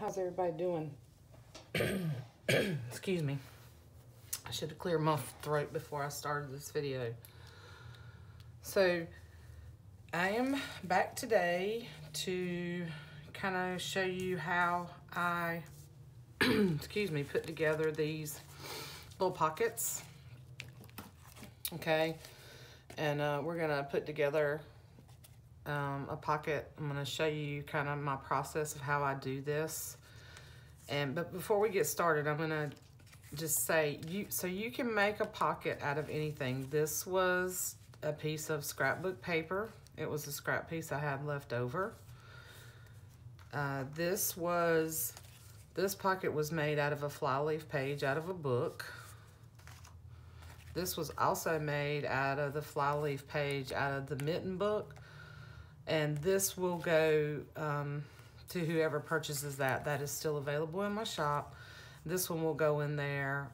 How's everybody doing? Excuse me. I should have cleared my throat before I started this video. So, I am back today to kind of show you how I, excuse me, put together these little pockets. Okay, and we're gonna put together a pocket. I'm gonna show you kind of my process of how I do this. But before we get started, I'm gonna just say, so you can make a pocket out of anything. This was a piece of scrapbook paper. It was a scrap piece I had left over. This pocket was made out of a flyleaf page out of a book. This was also made out of the flyleaf page out of the mitten book. And this will go to whoever purchases that. That is still available in my shop. This one will go in there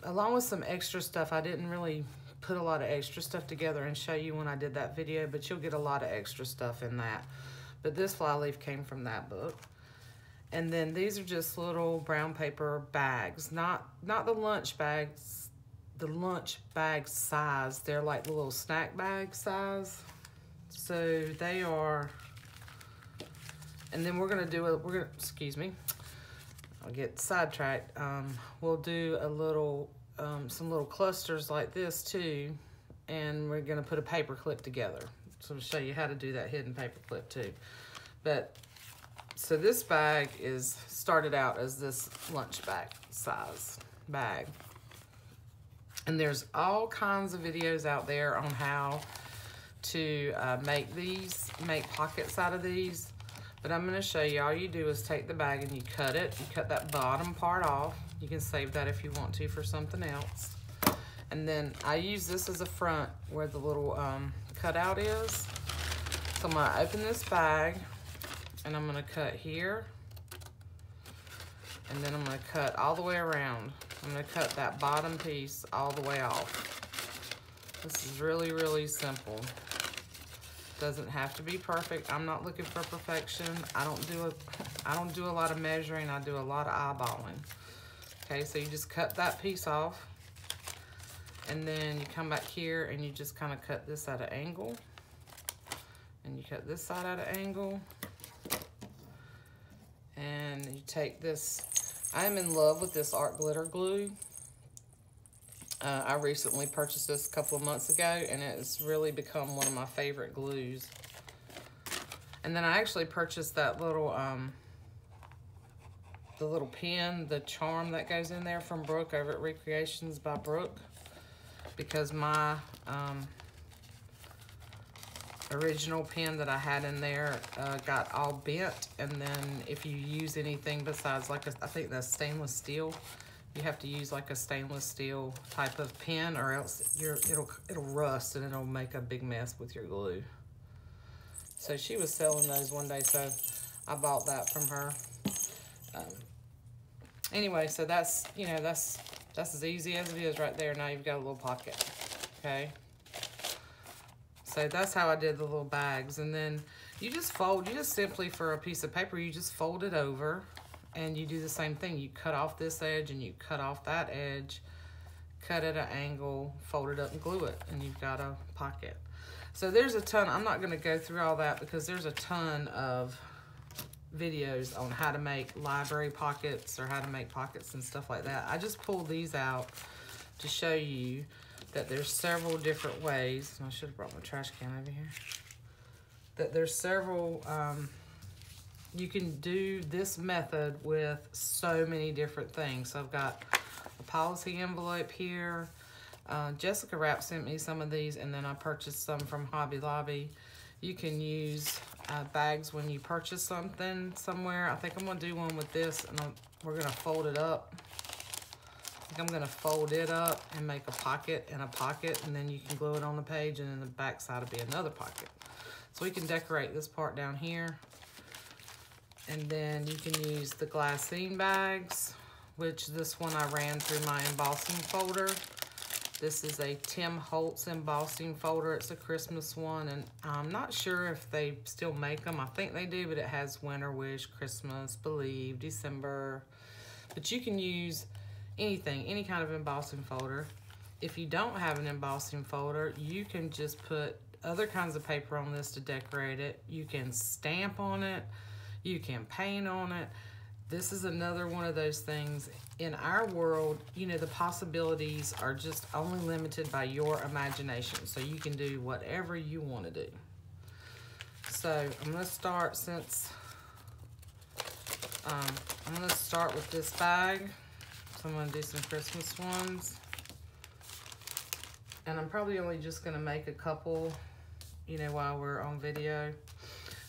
along with some extra stuff. I didn't really put a lot of extra stuff together and show you when I did that video, but you'll get a lot of extra stuff in that. But this flyleaf came from that book. And then these are just little brown paper bags, not the lunch bags, the lunch bag size. They're like the little snack bag size. So they are, and then we're gonna do excuse me, I'll get sidetracked. We'll do a little, some little clusters like this too, and we're gonna put a paper clip together. So I'll show you how to do that hidden paper clip too. But, so this bag is started out as this lunch bag size bag. And there's all kinds of videos out there on how to make pockets out of these. But I'm gonna show you, all you do is take the bag and you cut it. You cut that bottom part off. You can save that if you want to for something else. And then I use this as a front where the little cutout is. So I'm gonna open this bag and I'm gonna cut here. And then I'm gonna cut all the way around. I'm gonna cut that bottom piece all the way off. This is really, really simple. Doesn't have to be perfect. I'm not looking for perfection. I don't do a lot of measuring. I do a lot of eyeballing. Okay, so you just cut that piece off. And then you come back here and you just kind of cut this at an angle. And you cut this side at an angle. And you take this. I'm in love with this art glitter glue. I recently purchased this a couple of months ago, and it's really become one of my favorite glues. And then I actually purchased that little, the little pin, the charm that goes in there from Brooke over at Recreations by Brooke, because my original pen that I had in there got all bent. And then if you use anything besides like I think that's stainless steel, you have to use like a stainless steel type of pen, or else it'll rust and it'll make a big mess with your glue. So she was selling those one day, so I bought that from her. Anyway, so that's, you know, that's as easy as it is right there. Now you've got a little pocket, okay? So that's how I did the little bags. And then you just simply, for a piece of paper, you just fold it over. And you do the same thing. You cut off this edge and you cut off that edge, cut at an angle, fold it up and glue it, and you've got a pocket. So there's a ton. I'm not gonna go through all that because there's a ton of videos on how to make library pockets or how to make pockets and stuff like that. I just pulled these out to show you that there's several different ways. I should have brought my trash can over here. That there's several, you can do this method with so many different things. So I've got a policy envelope here. Jessica Rapp sent me some of these, and then I purchased some from Hobby Lobby. You can use bags when you purchase something somewhere. I think I'm gonna do one with this, and we're gonna fold it up. I think I'm gonna fold it up and make a pocket and a pocket, and then you can glue it on the page, and then the back side will be another pocket. So we can decorate this part down here. And then you can use the glassine bags, which this one I ran through my embossing folder. This is a Tim Holtz embossing folder. It's a Christmas one, and I'm not sure if they still make them. I think they do, but it has Winter Wish, Christmas, Believe, December. But you can use anything, any kind of embossing folder. If you don't have an embossing folder, you can just put other kinds of paper on this to decorate it. You can stamp on it. You can paint on it. This is another one of those things. In our world, you know, the possibilities are just only limited by your imagination. So you can do whatever you want to do. So I'm going to start I'm going to start with this bag. So I'm going to do some Christmas ones. And I'm probably only just going to make a couple, you know, while we're on video.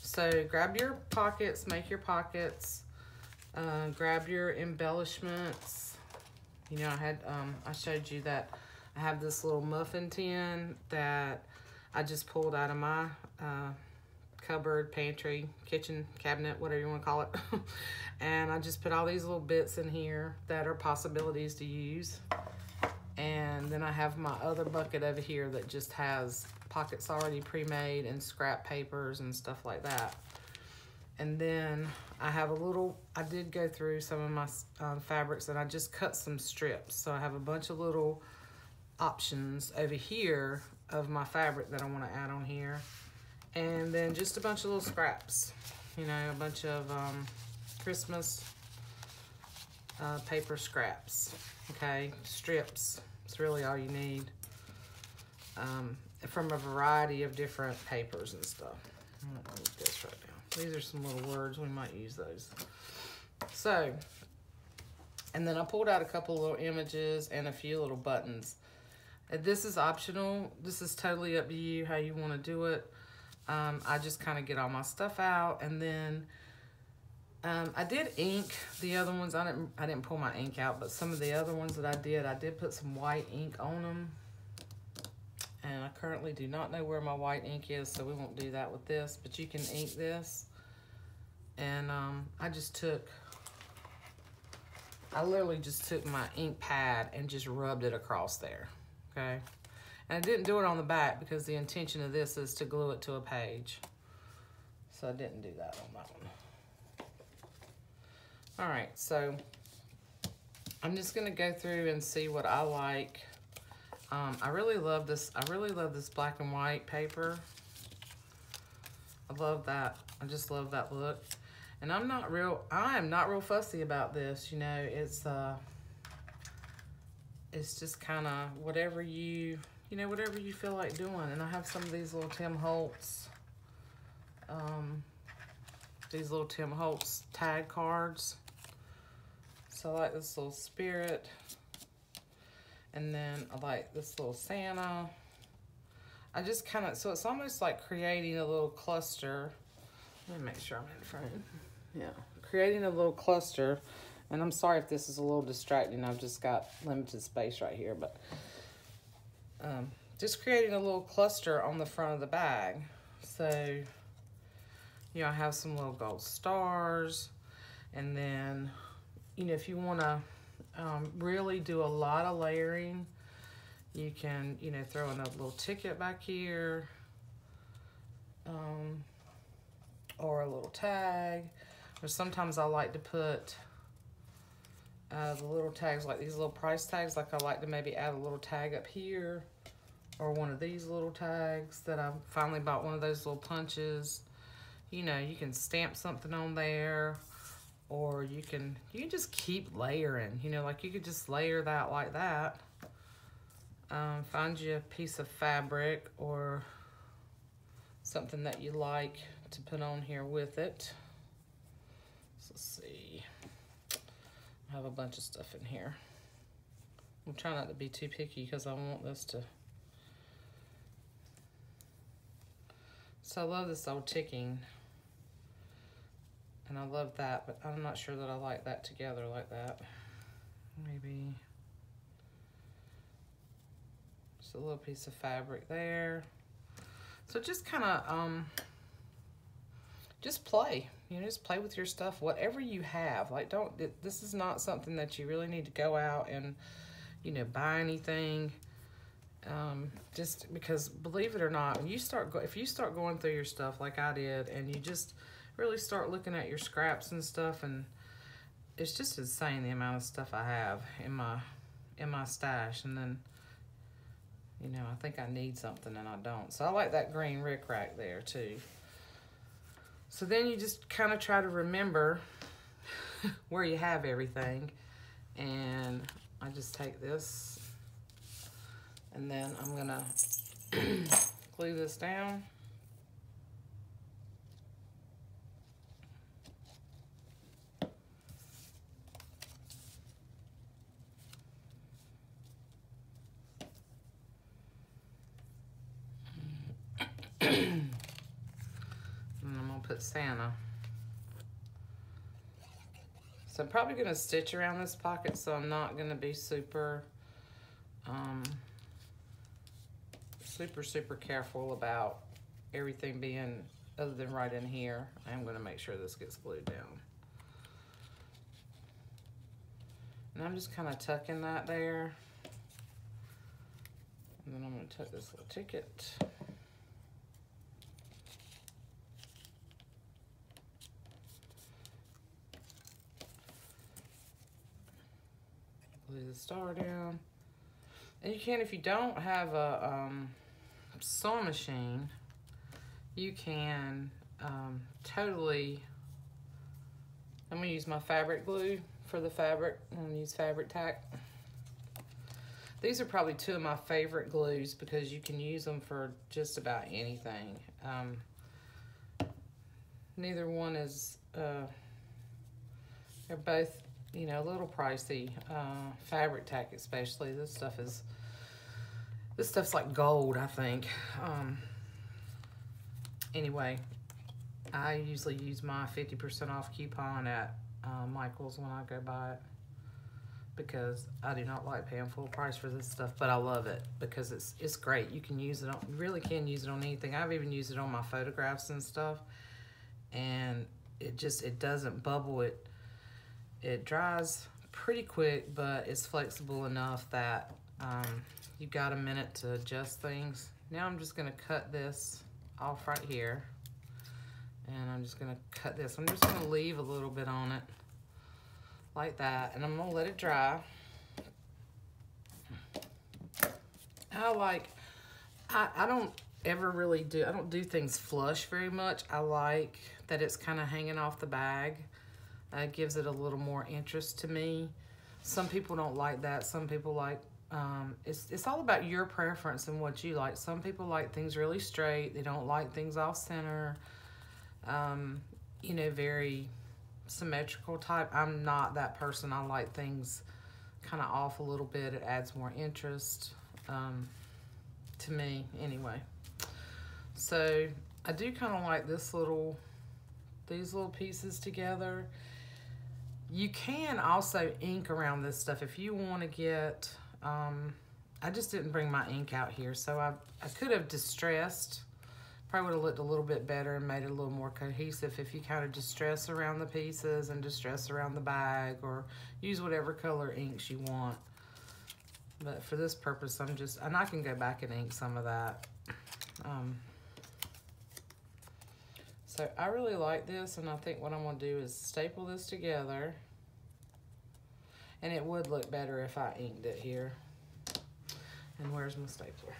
So grab your pockets, make your pockets. Grab your embellishments. You know, I showed you that I have this little muffin tin that I just pulled out of my cupboard, pantry, kitchen cabinet, whatever you want to call it. And I just put all these little bits in here that are possibilities to use. And then I have my other bucket over here that just has pockets already pre-made and scrap papers and stuff like that. And then I have I did go through some of my fabrics, and I just cut some strips. So I have a bunch of little options over here of my fabric that I want to add on here. And then just a bunch of little scraps, you know, a bunch of Christmas paper scraps, okay? Strips, it's really all you need, from a variety of different papers and stuff. I don't need this right now. These are some little words, we might use those. So, and then I pulled out a couple little images and a few little buttons. And this is optional. This is totally up to you how you want to do it. I just kind of get all my stuff out, and then I did ink the other ones. I didn't pull my ink out, but some of the other ones that I did put some white ink on them. And I currently do not know where my white ink is, so we won't do that with this, but you can ink this. And I literally just took my ink pad and just rubbed it across there, okay? And I didn't do it on the back because the intention of this is to glue it to a page. So I didn't do that on that one. All right, so I'm just gonna go through and see what I like. I really love this black and white paper. I love that. I just love that look. And I am not real fussy about this, you know. It's just kind of whatever you feel like doing. And I have some of these little Tim Holtz tag cards. So I like this little spirit. And then I like this little Santa. I just kind of, so it's almost like creating a little cluster. Let me make sure I'm in frame. Yeah, creating a little cluster. And I'm sorry if this is a little distracting. I've just got limited space right here. But just creating a little cluster on the front of the bag. So, you know, I have some little gold stars. And then, you know, if you want to really do a lot of layering, you can, you know, throw in a little ticket back here, or a little tag. Or sometimes I like to put the little tags, like these little price tags. Like I like to maybe add a little tag up here, or one of these little tags that I finally bought one of those little punches. You know, you can stamp something on there. Or you can just keep layering, you know, like you could just layer that like that. Find you a piece of fabric or something that you like to put on here with it. So let's see. I have a bunch of stuff in here. I'm trying not to be too picky because I want this to. So I love this old ticking. And I love that, but I'm not sure that I like that together like that. Maybe just a little piece of fabric there. So just kind of, just play. You know, just play with your stuff, whatever you have. Like, this is not something that you really need to go out and, you know, buy anything. Just because, believe it or not, when you if you start going through your stuff like I did, and you just really start looking at your scraps and stuff, and it's just insane the amount of stuff I have in my stash. And then, you know, I think I need something and I don't. So I like that green rickrack there too. So then you just kind of try to remember where you have everything. And I just take this, and then I'm gonna glue this down. And I'm gonna put Santa. So I'm probably gonna stitch around this pocket, so I'm not gonna be super, super careful about everything being other than right in here. I'm gonna make sure this gets glued down. And I'm just kind of tucking that there. And then I'm gonna tuck this little ticket. Glue the star down. And you can, if you don't have a sewing machine, you can totally, I'm gonna use my fabric glue for the fabric. I'm gonna use fabric tack. These are probably two of my favorite glues because you can use them for just about anything. Neither one is, they're both, you know, a little pricey. Fabric tack especially, this stuff's like gold, I think. Anyway, I usually use my 50% off coupon at Michael's when I go buy it, because I do not like paying full price for this stuff, but I love it because it's great. You can use it on, you really can use it on anything. I've even used it on my photographs and stuff, and it doesn't bubble. It dries pretty quick, but it's flexible enough that you've got a minute to adjust things. Now I'm just gonna cut this off right here, and I'm just gonna cut this. I'm just gonna leave a little bit on it like that, and I'm gonna let it dry. I don't ever really I don't do things flush very much. I like that it's kind of hanging off the bag. It gives it a little more interest to me. Some people don't like that. Some people like, it's all about your preference and what you like. Some people like things really straight. They don't like things off center. You know, very symmetrical type. I'm not that person. I like things kind of off a little bit. It adds more interest to me anyway. So I do kind of like these little pieces together. You can also ink around this stuff if you want to get, I just didn't bring my ink out here, so I could have distressed. Probably would have looked a little bit better and made it a little more cohesive if you kind of distress around the pieces and distress around the bag, or use whatever color inks you want. But for this purpose, and I can go back and ink some of that. So I really like this, and I think what I'm gonna do is staple this together. And it would look better if I inked it here. And where's my stapler?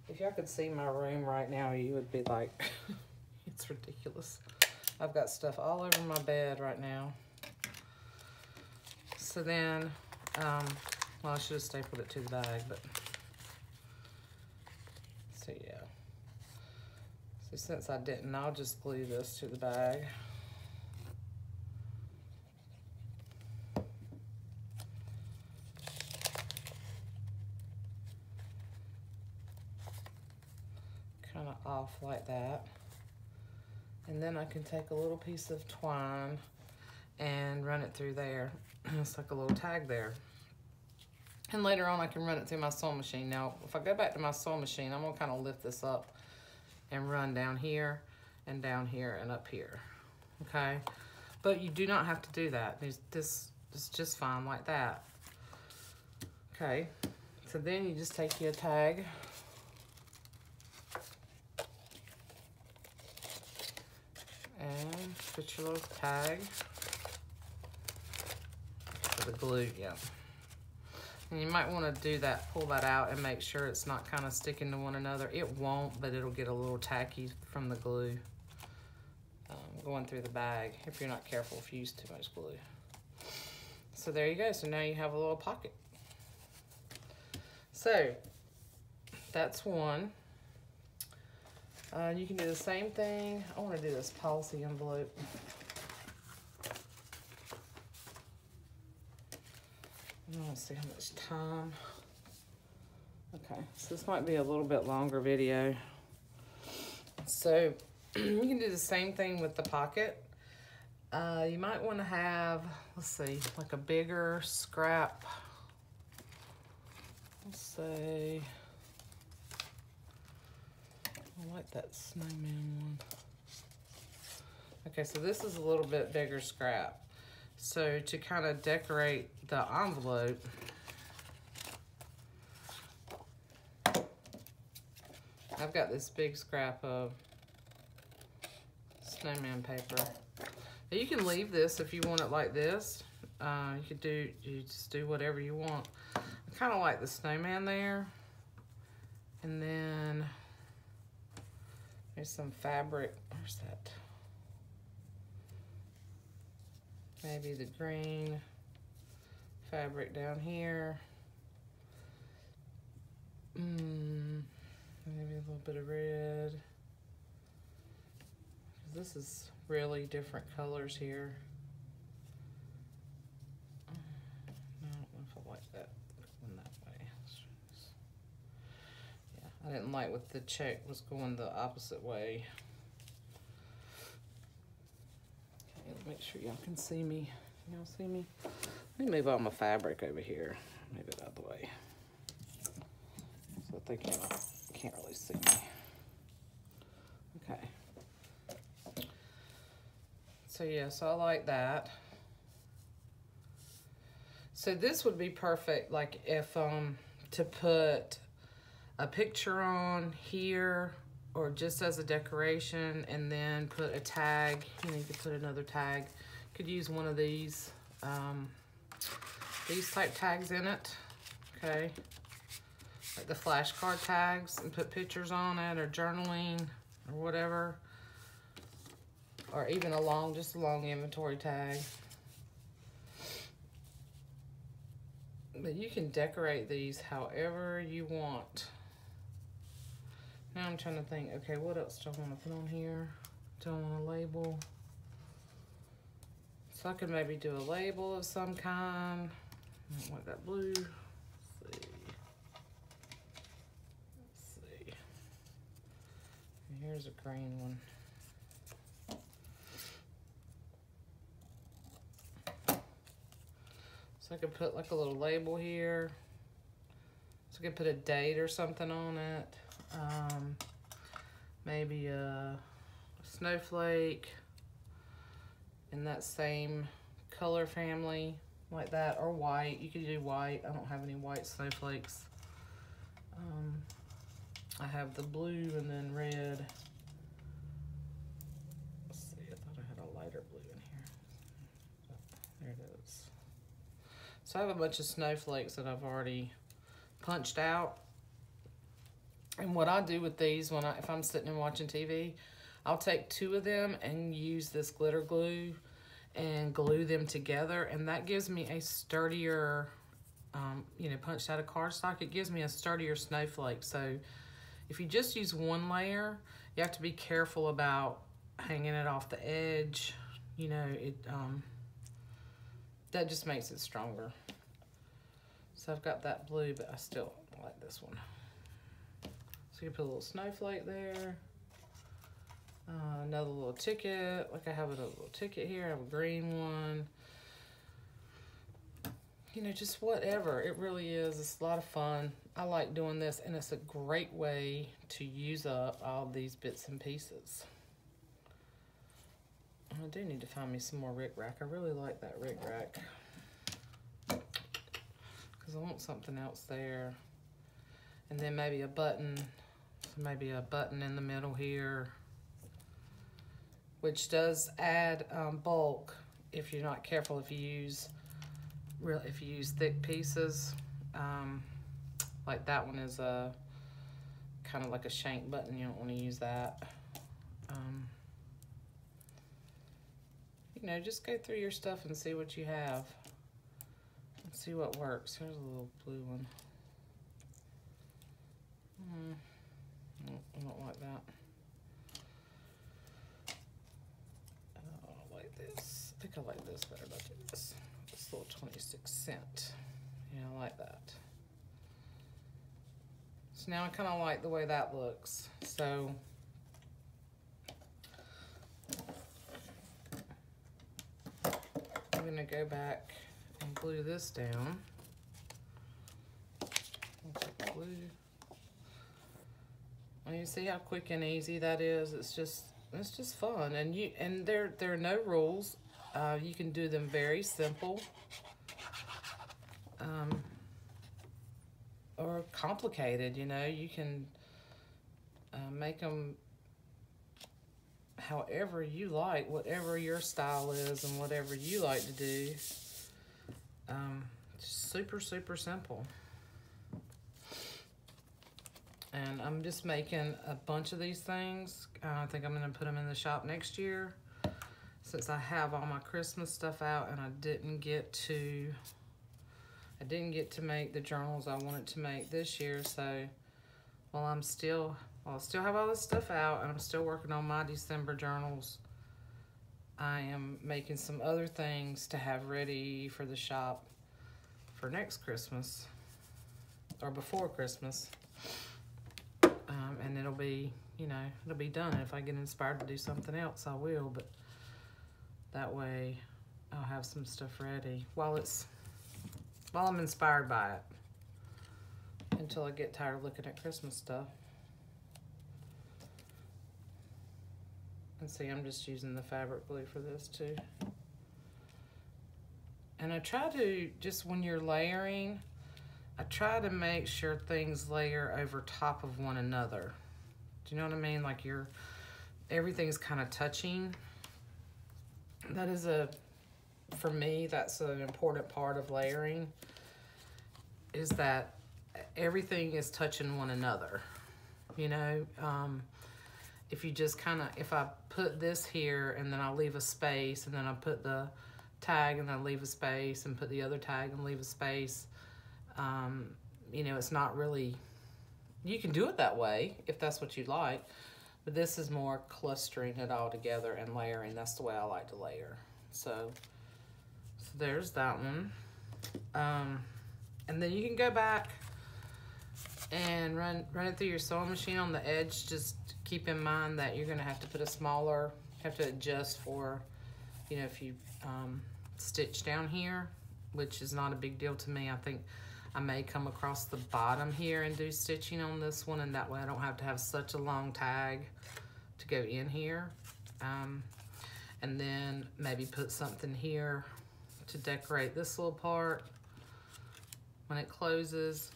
If y'all could see my room right now, you would be like, it's ridiculous. I've got stuff all over my bed right now. So then, well, I should have stapled it to the bag, but, so yeah. So since I didn't, I'll just glue this to the bag. Kind of off like that. And then I can take a little piece of twine and run it through there. It's like a little tag there. And later on I can run it through my sewing machine. Now, if I go back to my sewing machine, I'm gonna kind of lift this up and run down here and up here, okay? But you do not have to do that. This is just fine like that. Okay, so then you just take your tag. And put your little tag for the glue, yeah. And you might want to do that, pull that out and make sure it's not kind of sticking to one another. It won't, but it'll get a little tacky from the glue going through the bag if you're not careful, if you use too much glue. So there you go. So now you have a little pocket. So that's one. You can do the same thing. I want to do this policy envelope. I want to see how much time. Okay, so this might be a little bit longer video. So you can do the same thing with the pocket. You might want to have, let's see, like a bigger scrap. Let's say, I like that snowman one. Okay, so this is a little bit bigger scrap. So to kind of decorate the envelope, I've got this big scrap of snowman paper. Now you can leave this if you want it like this. You just do whatever you want. I kind of like the snowman there. And then there's some fabric. Where's that? Maybe the green fabric down here. Maybe a little bit of red. This is really different colors here. I don't know if I like that going that way. Yeah, I didn't like what the check was going the opposite way. Make sure y'all can see me. Y'all see me? Let me move all my fabric over here. Move it out of the way. So they can't really see me. Okay. So yeah, so I like that. So this would be perfect, like if to put a picture on here, or just as a decoration, and then put a tag. You know, you could put another tag. Could use one of these type tags in it. Okay, like the flashcard tags, and put pictures on it, or journaling, or whatever, or even just a long inventory tag. But you can decorate these however you want. Now I'm trying to think, okay, what else do I want to put on here? Do I want a label? So I could maybe do a label of some kind. I don't want that blue. Let's see. Here's a green one. So I could put like a little label here. So I could put a date or something on it. Maybe a snowflake in that same color family, like that, or white. You could do white. I don't have any white snowflakes. I have the blue and then red. Let's see, I thought I had a lighter blue in here. There it is. So I have a bunch of snowflakes that I've already punched out. And what I do with these, if I'm sitting and watching TV, I'll take 2 of them and use this glitter glue and glue them together, and that gives me a sturdier, you know, punched out of cardstock, it gives me a sturdier snowflake. So if you just use one layer, you have to be careful about hanging it off the edge. You know, that just makes it stronger. So I've got that blue, but I still like this one. So you put a little snowflake there. Another little ticket. Like I have a little ticket here. I have a green one. You know, just whatever. It really is. It's a lot of fun. I like doing this, and it's a great way to use up all these bits and pieces. I do need to find me some more rickrack. I really like that rickrack. Because I want something else there. And then maybe a button. Maybe a button in the middle here. Which does add bulk if you're not careful. If you use thick pieces. Like that one is a kind of like a shank button. You don't want to use that. You know, just go through your stuff and see what you have. And see what works. Here's a little blue one. No, I don't like that. I like this. I think I like this better. Let's do this. This little 26-cent. Yeah, I like that. So now I kind of like the way that looks. So I'm gonna go back and glue this down. Glue. Well, you see how quick and easy that is. It's just fun, and there are no rules. You can do them very simple, or complicated. You know, you can make them however you like, whatever your style is and whatever you like to do. Super, super simple. And I'm just making a bunch of these things. I think I'm gonna put them in the shop next year, since I have all my Christmas stuff out and I didn't get to make the journals I wanted to make this year. So while I still have all this stuff out and I'm still working on my December journals, I am making some other things to have ready for the shop for next Christmas or before Christmas. And it'll be, you know, it'll be done. If I get inspired to do something else, I will, but that way I'll have some stuff ready while I'm inspired by it, until I get tired of looking at Christmas stuff. And see, I'm just using the fabric glue for this too. And I try to, just when you're layering, I try to make sure things layer over top of one another. Do you know what I mean? Like everything's kind of touching. That is for me, that's an important part of layering, is that everything is touching one another. You know, if you just if I put this here and then I'll leave a space and then I put the tag and then I leave a space and put the other tag and leave a space, you know, it's not really, you can do it that way if that's what you like, but this is more clustering it all together and layering. That's the way I like to layer. So there's that one. And then you can go back and run it through your sewing machine on the edge. Just keep in mind that you're gonna have to put have to adjust for, you know, if you stitch down here, which is not a big deal to me. I think I may come across the bottom here and do stitching on this one, and that way I don't have to have such a long tag to go in here. And then maybe put something here to decorate this little part when it closes.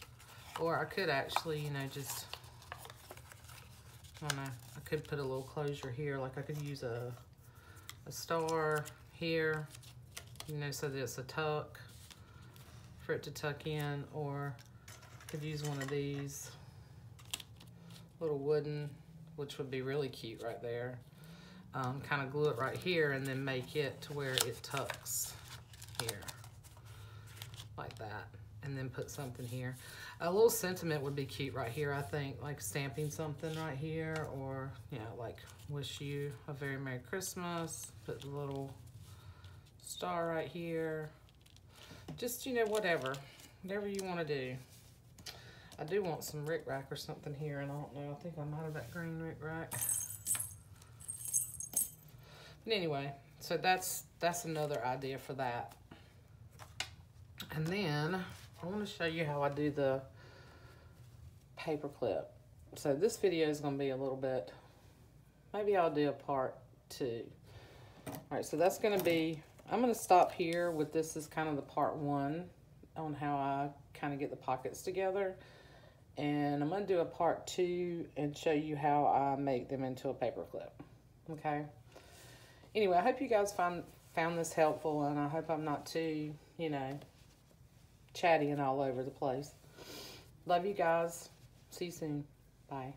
Or I could actually, you know, just, I don't know, I could put a little closure here. Like I could use a star here, you know, so that it's a tuck, for it to tuck in. Or I could use one of these little wooden, which would be really cute right there. Kind of glue it right here and then make it to where it tucks here, like that. And then put something here. A little sentiment would be cute right here, I think, like stamping something right here, or, you know, like wish you a very Merry Christmas, put a little star right here. Just, you know, whatever you want to do. I do want some rickrack or something here, and I don't know, I think I'm out of that green rickrack. But anyway, so that's another idea for that. And then I want to show you how I do the paper clip. So this video is going to be a little bit, maybe I'll do a part 2. All right, so that's going to be, I'm going to stop here with this as kind of the part 1 on how I kind of get the pockets together. And I'm going to do a part 2 and show you how I make them into a paper clip. Okay. Anyway, I hope you guys found this helpful, and I hope I'm not too, you know, chatty and all over the place. Love you guys. See you soon. Bye.